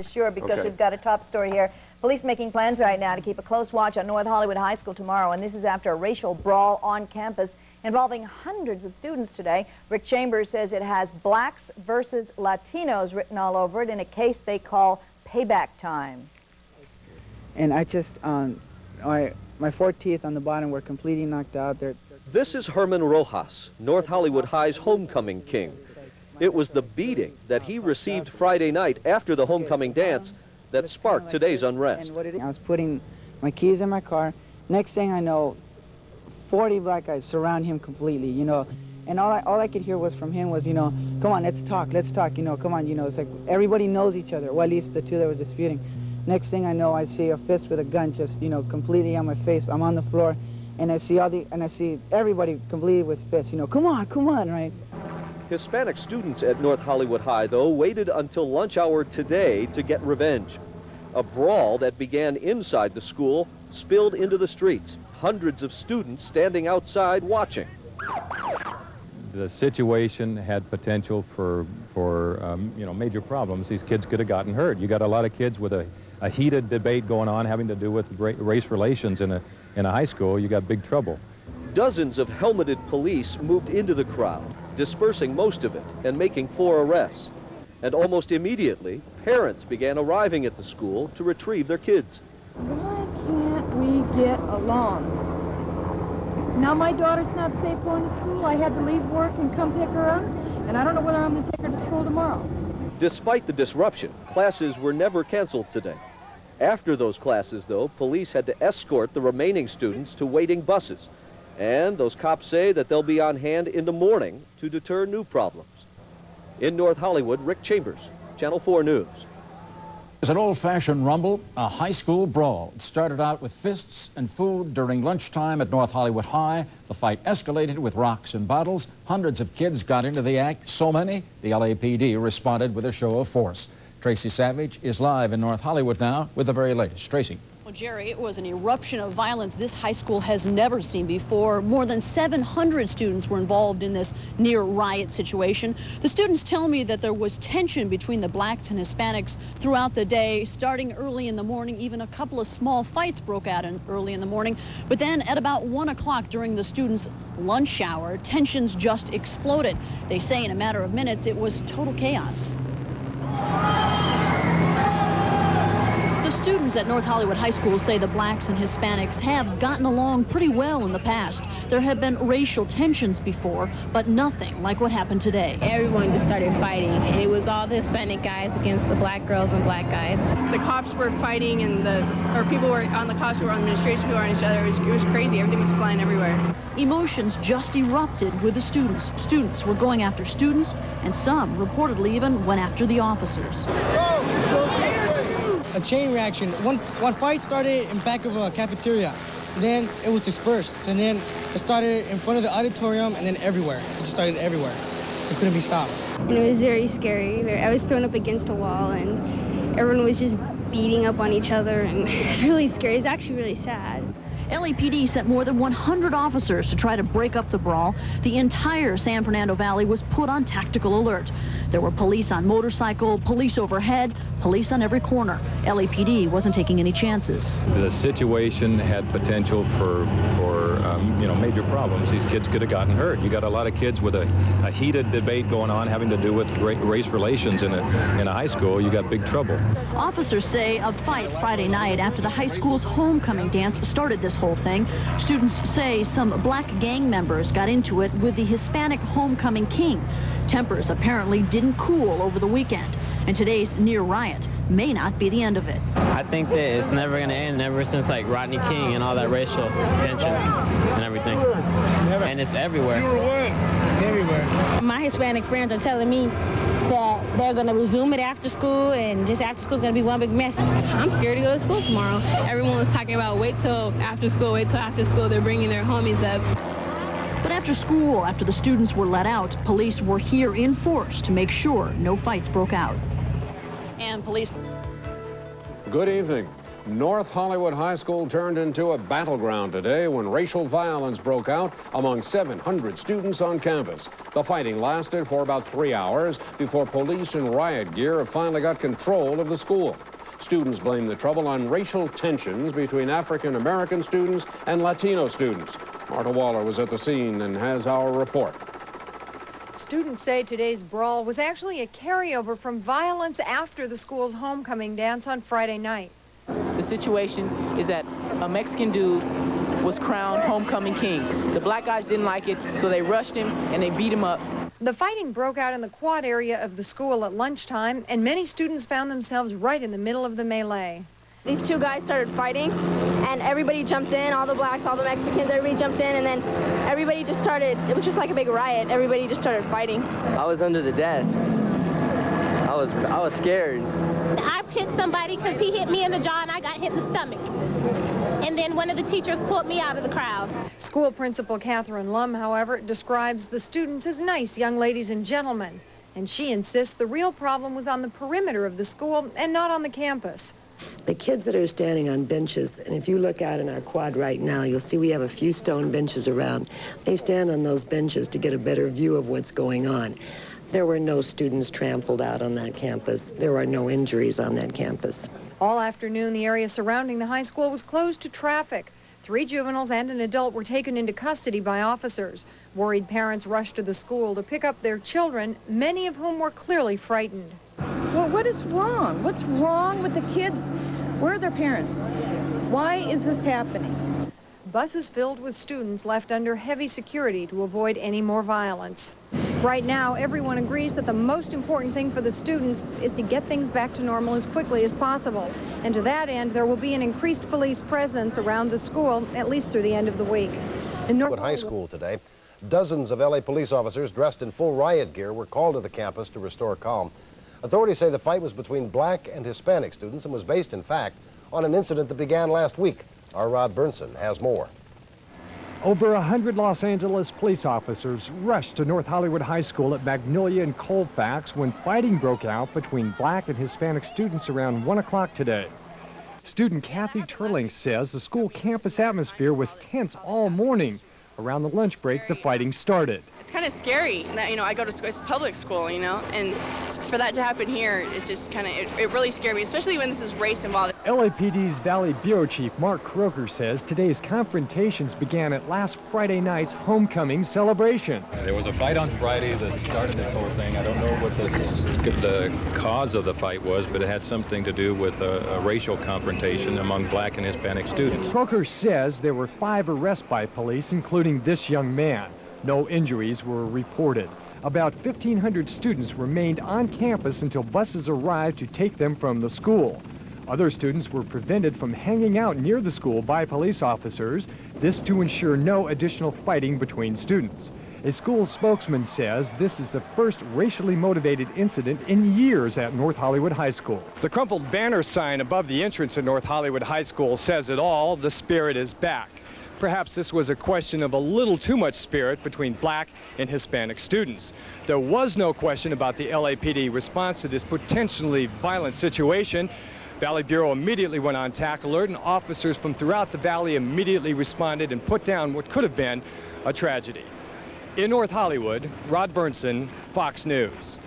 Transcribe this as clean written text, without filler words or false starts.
Sure, because we've got a top story here. Police making plans right now to keep a close watch on North Hollywood High School tomorrow, and this is after a racial brawl on campus involving hundreds of students today. Rick Chambers says it has blacks versus Latinos written all over it in a case they call payback time. And I just, my 4 teeth on the bottom were completely knocked out. This is Herman Rojas, North Hollywood High's homecoming king. It was the beating that he received Friday night after the homecoming dance that sparked today's unrest. I was putting my keys in my car. Next thing I know, 40 black guys surround him completely, you know. And all I could hear was from him was, you know, come on, let's talk, you know, come on, you know. It's like everybody knows each other, well, at least the two that was disputing. Next thing I know, I see a fist with a gun just, you know, completely on my face. I'm on the floor, and I see everybody completely with fists, you know, come on, right? Hispanic students at North Hollywood High, though, waited until lunch hour today to get revenge. A brawl that began inside the school spilled into the streets. Hundreds of students standing outside watching. The situation had potential for you know, major problems. These kids could have gotten hurt. You got a lot of kids with a heated debate going on having to do with race relations in a high school. You got big trouble. Dozens of helmeted police moved into the crowd, dispersing most of it and making 4 arrests. And almost immediately, parents began arriving at the school to retrieve their kids. Why can't we get along? Now my daughter's not safe going to school. I had to leave work and come pick her up, and I don't know whether I'm going to take her to school tomorrow. Despite the disruption, classes were never canceled today. After those classes, though, police had to escort the remaining students to waiting buses. And those cops say that they'll be on hand in the morning to deter new problems. In North Hollywood, Rick Chambers, Channel 4 News. It's an old-fashioned rumble, a high school brawl. It started out with fists and food during lunchtime at North Hollywood High. The fight escalated with rocks and bottles. Hundreds of kids got into the act, so many, the LAPD responded with a show of force. Tracy Savage is live in North Hollywood now with the very latest. Tracy. Well, Jerry, it was an eruption of violence this high school has never seen before. More than 700 students were involved in this near riot situation. The students tell me that there was tension between the blacks and Hispanics throughout the day, starting early in the morning. Even a couple of small fights broke out early in the morning. But then at about 1 o'clock during the students' lunch hour, tensions just exploded. They say in a matter of minutes it was total chaos. The students at North Hollywood High School say the blacks and Hispanics have gotten along pretty well in the past. There have been racial tensions before, but nothing like what happened today. Everyone just started fighting. It was all the Hispanic guys against the black girls and black guys. The cops were fighting, and people were on the cops who were on administration who were on each other. It was crazy. Everything was flying everywhere. Emotions just erupted with the students. Students were going after students, and some reportedly even went after the officers. A chain reaction. One fight started in back of a cafeteria. Then it was dispersed. And then it started in front of the auditorium and then everywhere. It just started everywhere. It couldn't be stopped. And it was very scary. I was thrown up against a wall and everyone was just beating up on each other, and it's really scary. It's actually really sad. LAPD sent more than 100 officers to try to break up the brawl. The entire San Fernando Valley was put on tactical alert. There were police on motorcycle, police overhead, police on every corner. LAPD wasn't taking any chances. The situation had potential for you know, major problems. These kids could have gotten hurt. You got a lot of kids with a heated debate going on having to do with race relations in a high school. You got big trouble. Officers say a fight Friday night after the high school's homecoming dance started this whole thing. Students say some black gang members got into it with the Hispanic homecoming king. Tempers apparently didn't cool over the weekend, and today's near riot may not be the end of it. I think that it's never going to end ever since like Rodney King and all that racial tension and everything. And it's everywhere. It's everywhere. My Hispanic friends are telling me that they're going to resume it after school, and just after school is going to be one big mess. I'm scared to go to school tomorrow. Everyone was talking about wait till after school. They're bringing their homies up. But after school, after the students were let out, police were here in force to make sure no fights broke out. And police... Good evening. North Hollywood High School turned into a battleground today when racial violence broke out among 700 students on campus. The fighting lasted for about 3 hours before police in riot gear finally got control of the school. Students blame the trouble on racial tensions between African-American students and Latino students. Marta Waller was at the scene and has our report. Students say today's brawl was actually a carryover from violence after the school's homecoming dance on Friday night. The situation is that a Mexican dude was crowned homecoming king. The black guys didn't like it, so they rushed him and they beat him up. The fighting broke out in the quad area of the school at lunchtime, and many students found themselves right in the middle of the melee. These two guys started fighting, and everybody jumped in, all the blacks, all the Mexicans, everybody jumped in, and then everybody just started, it was just like a big riot. Everybody just started fighting. I was under the desk. I was scared. I hit somebody because he hit me in the jaw and I got hit in the stomach. And then one of the teachers pulled me out of the crowd. School principal Catherine Lum, however, describes the students as nice young ladies and gentlemen. And she insists the real problem was on the perimeter of the school and not on the campus. The kids that are standing on benches, and if you look out in our quad right now, you'll see we have a few stone benches around. They stand on those benches to get a better view of what's going on. There were no students trampled out on that campus. There were no injuries on that campus. All afternoon, the area surrounding the high school was closed to traffic. 3 juveniles and an adult were taken into custody by officers. Worried parents rushed to the school to pick up their children, many of whom were clearly frightened. Well, what is wrong? What's wrong with the kids? Where are their parents? Why is this happening? Buses filled with students left under heavy security to avoid any more violence. Right now, everyone agrees that the most important thing for the students is to get things back to normal as quickly as possible. And to that end, there will be an increased police presence around the school, at least through the end of the week. In North Hollywood High School today, dozens of LA police officers dressed in full riot gear were called to the campus to restore calm. Authorities say the fight was between black and Hispanic students and was based, in fact, on an incident that began last week. Our Rod Burnson has more. Over 100 Los Angeles police officers rushed to North Hollywood High School at Magnolia and Colfax when fighting broke out between black and Hispanic students around 1 o'clock today. Student Kathy Turling says the school campus atmosphere was tense all morning. Around the lunch break, the fighting started. It's kind of scary that, I go to school, it's public school, and for that to happen here, it's just kind of, it really scared me, especially when this is race involved. LAPD's Valley Bureau Chief Mark Croker says today's confrontations began at last Friday night's homecoming celebration. There was a fight on Friday that started this whole thing. I don't know what the cause of the fight was, but it had something to do with a racial confrontation among black and Hispanic students. Croker says there were 5 arrests by police, including this young man. No injuries were reported. About 1,500 students remained on campus until buses arrived to take them from the school. Other students were prevented from hanging out near the school by police officers, this to ensure no additional fighting between students. A school spokesman says this is the first racially motivated incident in years at North Hollywood High School. The crumpled banner sign above the entrance at North Hollywood High School says it all: the spirit is back. Perhaps this was a question of a little too much spirit between black and Hispanic students. There was no question about the LAPD response to this potentially violent situation. Valley Bureau immediately went on TAC alert, and officers from throughout the valley immediately responded and put down what could have been a tragedy. In North Hollywood, Rod Burnson, Fox News.